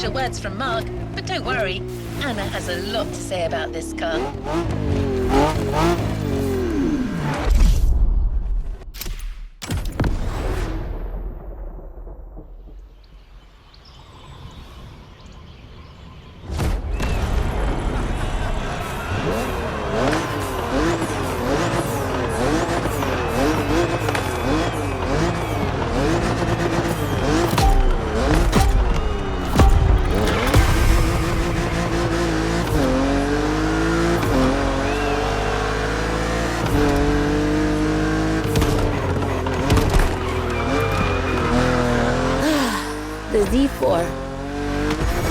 official words from Mark, but don't worry, Anna has a lot to say about this car. The Z4.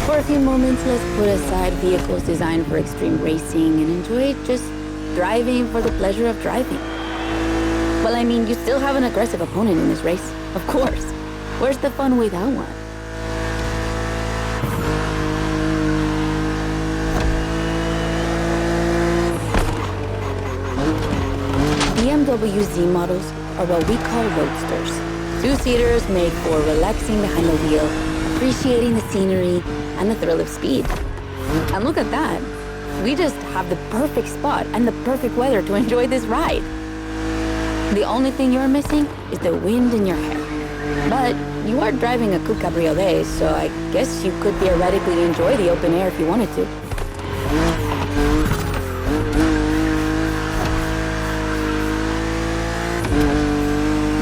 For a few moments, let's put aside vehicles designed for extreme racing and enjoy just driving for the pleasure of driving. Well, I mean, you still have an aggressive opponent in this race, of course. Where's the fun without one? BMW Z models are what we call roadsters. Two-seaters made for relaxing behind the wheel, appreciating the scenery and the thrill of speed. And look at that. We just have the perfect spot and the perfect weather to enjoy this ride. The only thing you're missing is the wind in your hair. But you are driving a coupe cabriolet, so I guess you could theoretically enjoy the open air if you wanted to.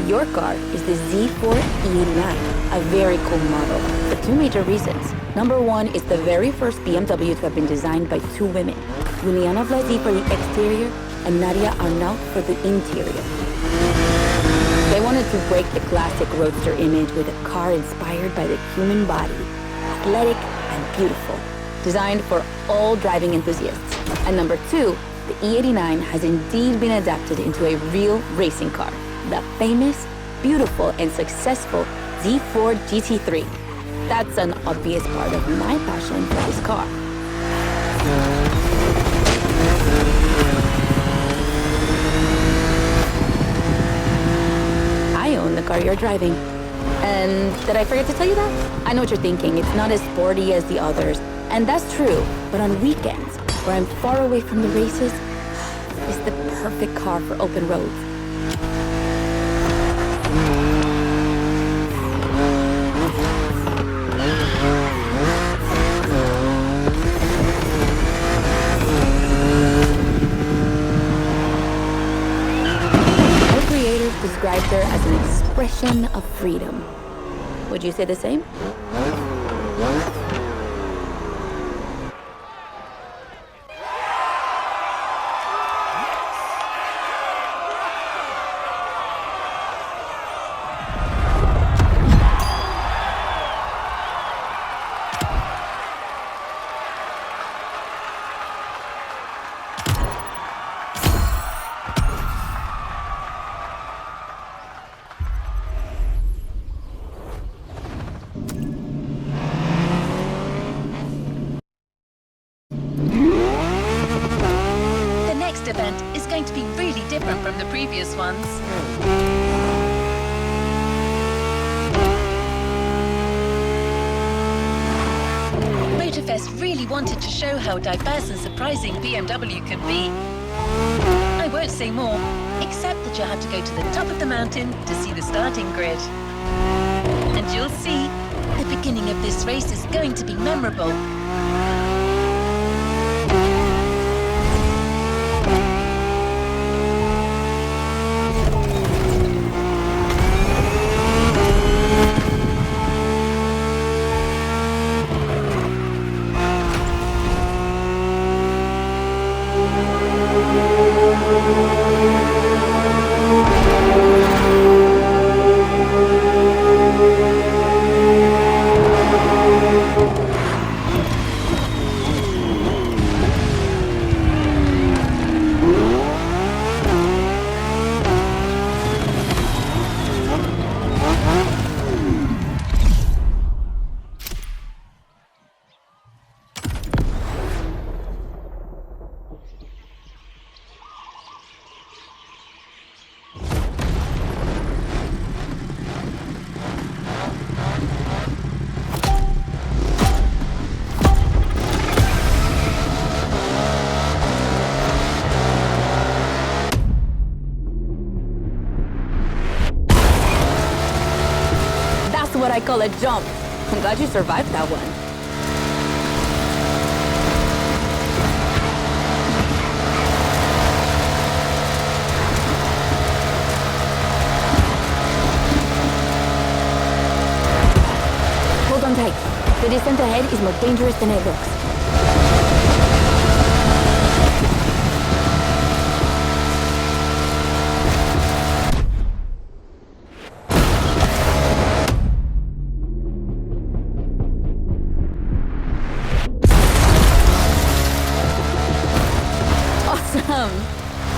Your car is the Z4 E89, a very cool model for two major reasons. Number one, it's the very first BMW to have been designed by two women, Juliana Blasi for the exterior and Nadia Arnault for the interior. They wanted to break the classic roadster image with a car inspired by the human body, athletic and beautiful, designed for all driving enthusiasts. And number two, the E89 has indeed been adapted into a real racing car, the famous, beautiful, and successful Z4 GT3. That's an obvious part of my passion for this car. I own the car you're driving. And did I forget to tell you that? I know what you're thinking. It's not as sporty as the others. And that's true. But on weekends, where I'm far away from the races, it's the perfect car for open roads. Our creators described her as an expression of freedom. Would you say the same? The next event is going to be really different from the previous ones. Motorfest really wanted to show how diverse and surprising BMW can be. I won't say more, except that you'll have to go to the top of the mountain to see the starting grid. And you'll see, the beginning of this race is going to be memorable. call a jump. I'm glad you survived that one. Hold on tight. The descent ahead is more dangerous than it looks. Awesome!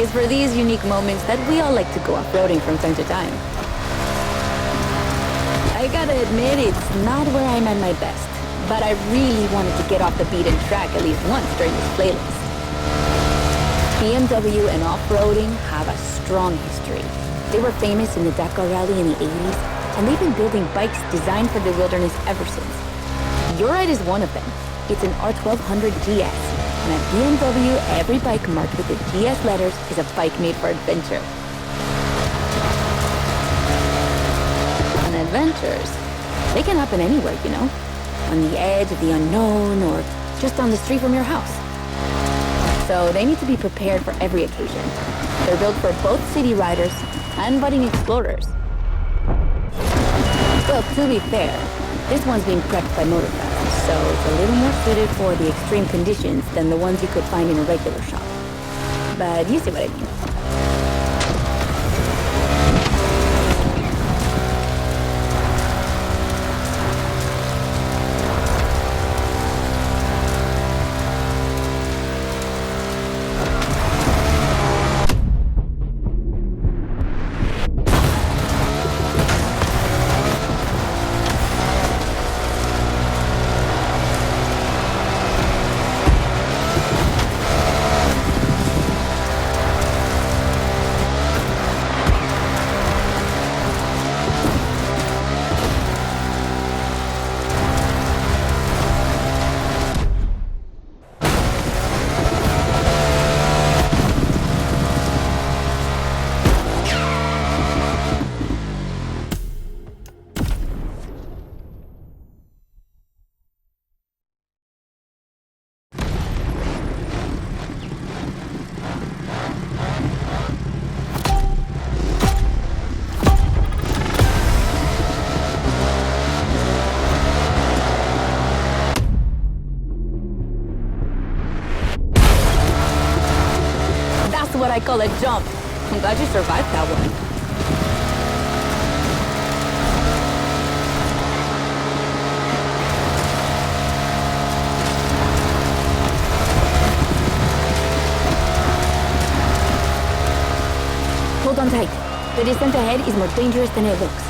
It's for these unique moments that we all like to go off-roading from time to time. I gotta admit, it's not where I'm at my best, but I really wanted to get off the beaten track at least once during this playlist. BMW and off-roading have a strong history. They were famous in the Dakar Rally in the 80s, and they've been building bikes designed for the wilderness ever since. Your ride is one of them. It's an R1200 GS, and at BMW, every bike marked with the GS letters is a bike made for adventure. And adventures, they can happen anywhere, you know? On the edge of the unknown, or just down the street from your house. So they need to be prepared for every occasion. They're built for both city riders and budding explorers. Well, to be fair, this one's being prepped by Motorfast, so it's a little more suited for the extreme conditions than the ones you could find in a regular shop. But you see what I mean. What I call a jump. I'm glad you survived that one. Hold on tight. The descent ahead is more dangerous than it looks.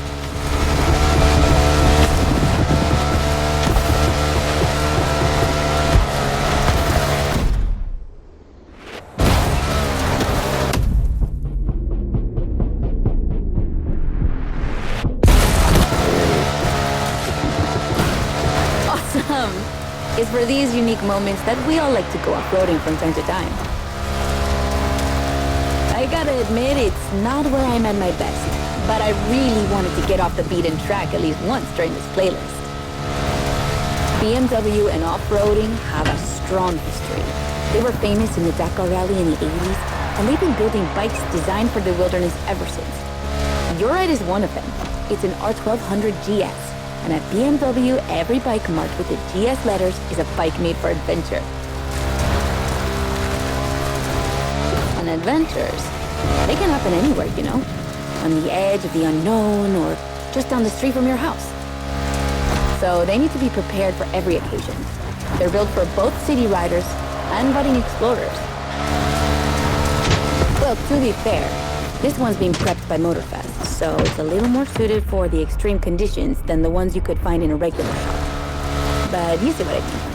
It's for these unique moments that we all like to go off-roading from time to time. I gotta admit, it's not where I'm at my best, but I really wanted to get off the beaten track at least once during this playlist. BMW and off-roading have a strong history. They were famous in the Dakar Rally in the 80s, and they've been building bikes designed for the wilderness ever since. Your ride is one of them. It's an R1200 GS. And at BMW, every bike marked with the GS letters is a bike made for adventure. And adventures, they can happen anywhere, you know? On the edge of the unknown, or just down the street from your house. So they need to be prepared for every occasion. They're built for both city riders and budding explorers. Well, to be fair, this one's being prepped by Motorfast, so it's a little more suited for the extreme conditions than the ones you could find in a regular shop. But you see what I mean.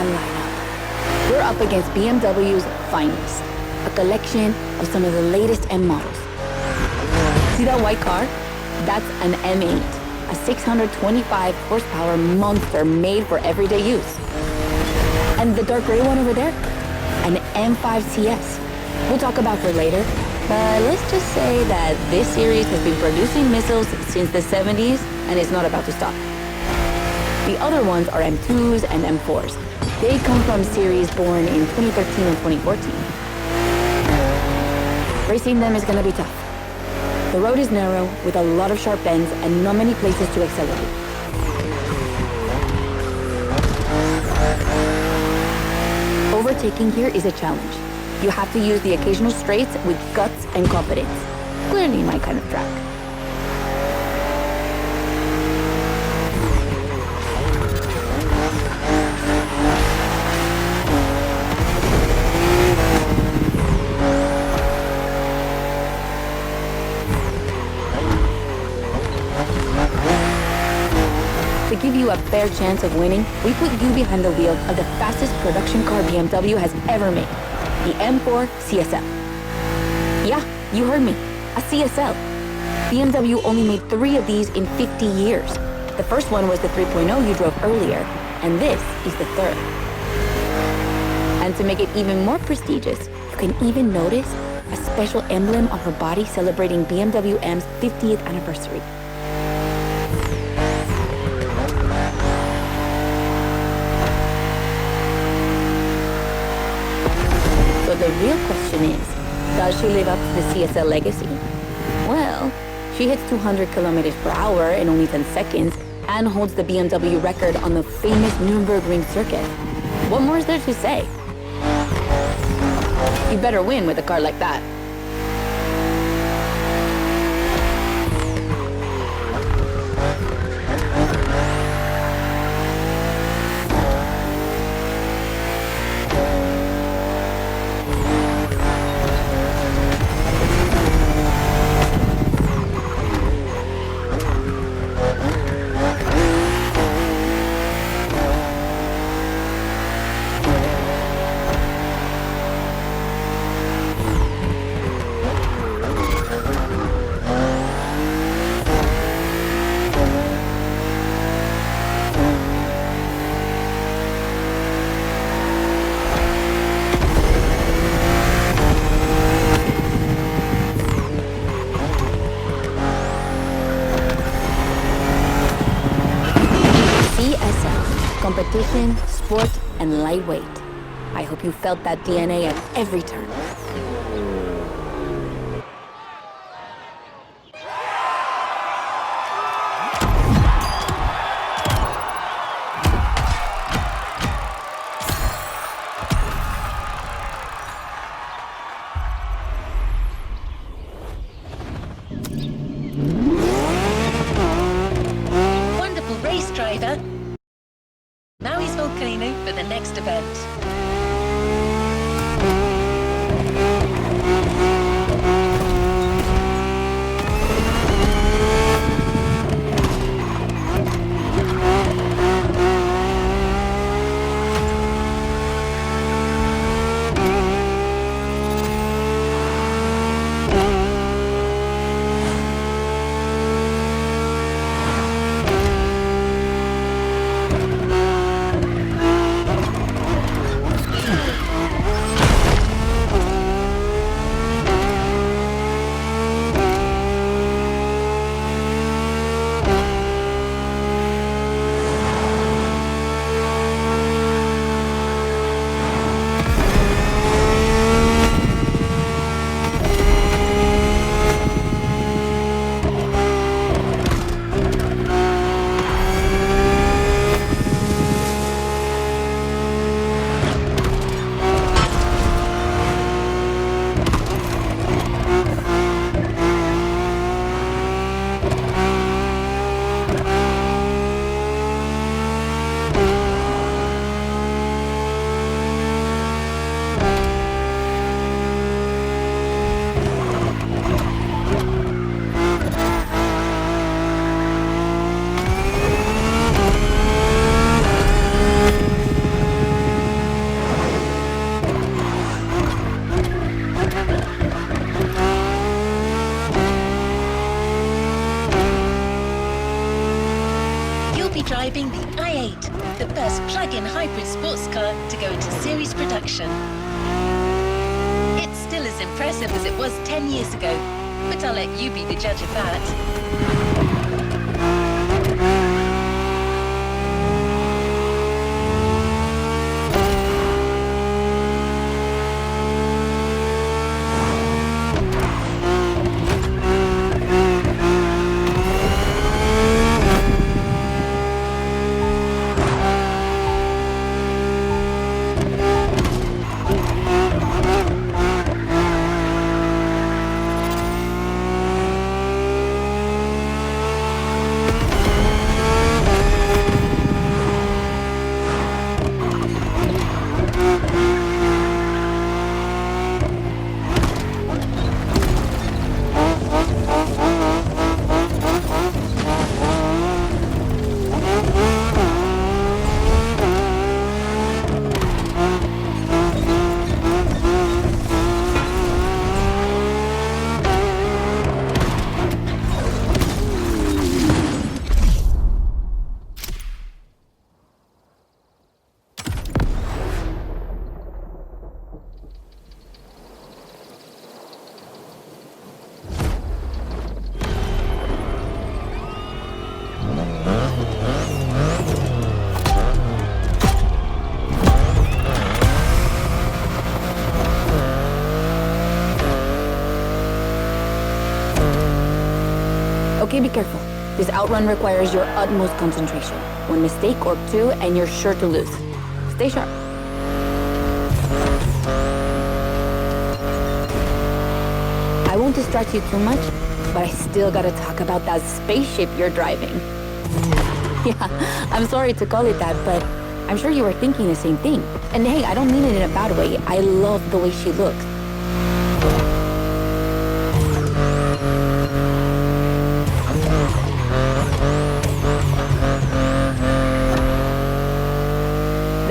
lineup. We're up against BMW's finest, a collection of some of the latest M models. See that white car? That's an M8, a 625 horsepower monster made for everyday use. And the dark gray one over there? An M5 CS. We'll talk about her later, but let's just say that this series has been producing missiles since the 70s and is not about to stop. The other ones are M2s and M4s. They come from series born in 2013 and 2014. Racing them is gonna be tough. The road is narrow, with a lot of sharp bends and not many places to accelerate. Overtaking here is a challenge. You have to use the occasional straights with guts and confidence. Clearly my kind of track. To give you a fair chance of winning, we put you behind the wheel of the fastest production car BMW has ever made, the M4 CSL. Yeah, you heard me, a CSL. BMW only made 3 of these in 50 years. The first one was the 3.0 you drove earlier, and this is the third. And to make it even more prestigious, you can even notice a special emblem on her body celebrating BMW M's 50th anniversary. So the real question is, does she live up to the CSL legacy? Well, she hits 200 kilometers per hour in only 10 seconds and holds the BMW record on the famous Nürburgring circuit. What more is there to say? You better win with a car like that. Competition, sport, and lightweight. I hope you felt that DNA at every turn. Wonderful race, driver. Now he's Volcano for the next event. i8, the first plug-in hybrid sports car to go into series production. It's still as impressive as it was 10 years ago, but I'll let you be the judge of that. Okay, be careful. This outrun requires your utmost concentration. One mistake or two, and you're sure to lose. Stay sharp. I won't distract you too much, but I still gotta talk about that spaceship you're driving. Yeah, I'm sorry to call it that, but I'm sure you were thinking the same thing. And hey, I don't mean it in a bad way. I love the way she looks.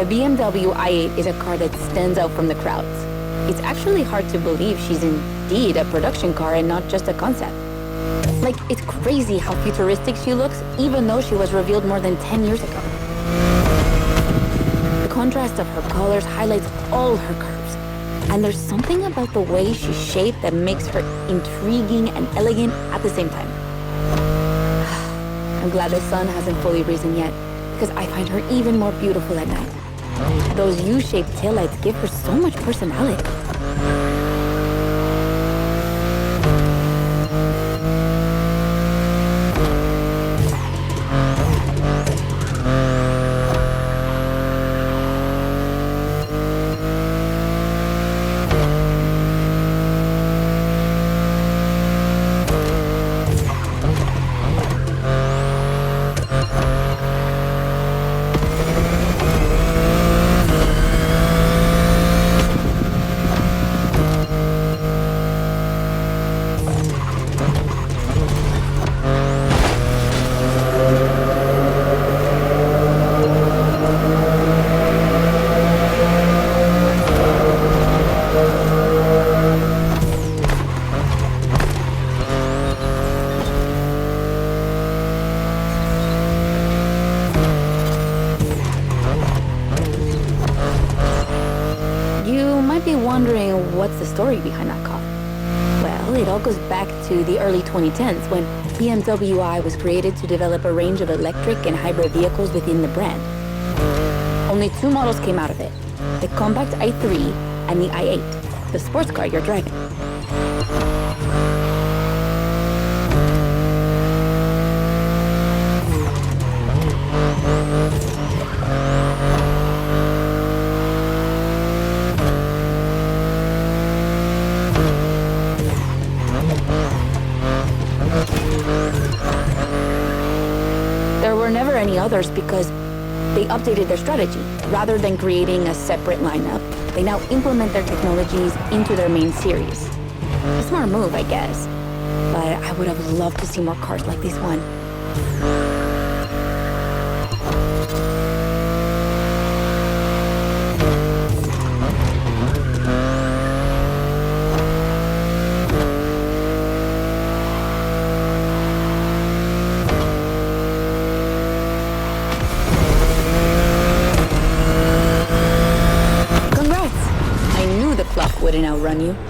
The BMW i8 is a car that stands out from the crowds. It's actually hard to believe she's indeed a production car and not just a concept. Like, it's crazy how futuristic she looks, even though she was revealed more than 10 years ago. The contrast of her colors highlights all her curves. And there's something about the way she's shaped that makes her intriguing and elegant at the same time. I'm glad the sun hasn't fully risen yet, because I find her even more beautiful at night. Those U-shaped taillights give her so much personality. Wondering what's the story behind that car? Well, it all goes back to the early 2010s when BMW i was created to develop a range of electric and hybrid vehicles within the brand. Only two models came out of it, the compact i3 and the i8, the sports car you're driving. There were never any others because they updated their strategy. Rather than creating a separate lineup, they now implement their technologies into their main series. A smart move, I guess. But I would have loved to see more cars like this one. wouldn't outrun you.